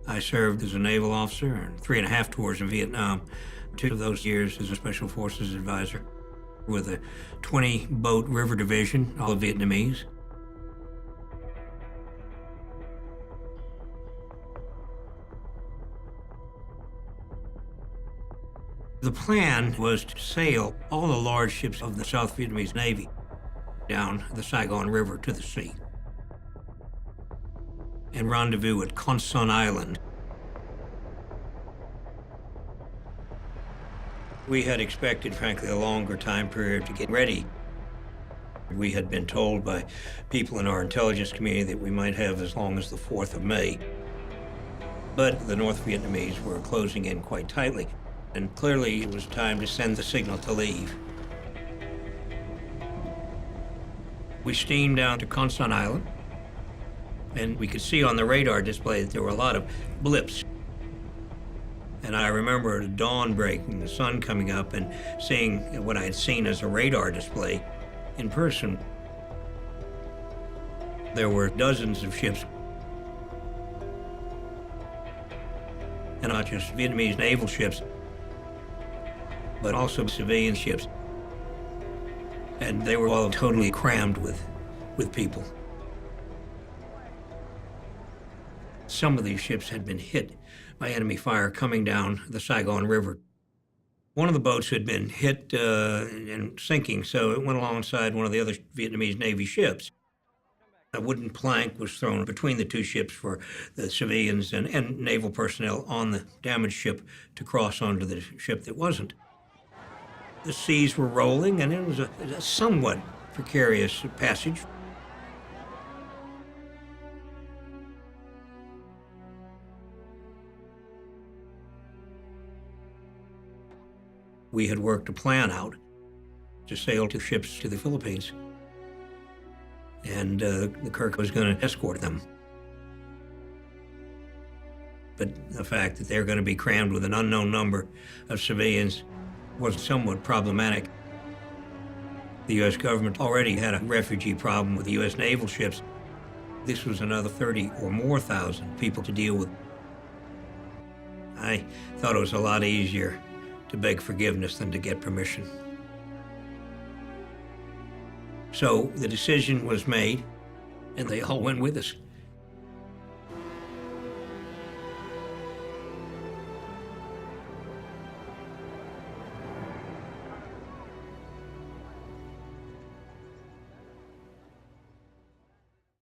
I served as a naval officer and 3.5 tours in Vietnam, 2 of those years as a Special Forces advisor with a 20-boat river division, all Vietnamese. The plan was to sail all the large ships of the South Vietnamese Navy down the Saigon River to the sea and rendezvous at Con Son Island. We had expected, frankly, a longer time period to get ready. We had been told by people in our intelligence community that we might have as long as the 4th of May. But the North Vietnamese were closing in quite tightly, and clearly it was time to send the signal to leave. We steamed down to Con Son Island, and we could see on the radar display that there were a lot of blips. And I remember the dawn breaking, the sun coming up, and seeing what I had seen as a radar display in person. There were dozens of ships, and not just Vietnamese naval ships, but also civilian ships. And they were all totally crammed with people. Some of these ships had been hit by enemy fire coming down the Saigon River. One of the boats had been hit and sinking, so it went alongside one of the other Vietnamese Navy ships. A wooden plank was thrown between the 2 ships for the civilians and naval personnel on the damaged ship to cross onto the ship that wasn't. The seas were rolling, and it was a somewhat precarious passage. We had worked a plan out to sail 2 ships to the Philippines, and the Kirk was going to escort them. But the fact that they're going to be crammed with an unknown number of civilians was somewhat problematic. The U.S. government already had a refugee problem with the U.S. naval ships. This was another 30 or more thousand people to deal with. I thought it was a lot easier to beg forgiveness than to get permission. So the decision was made, and they all went with us.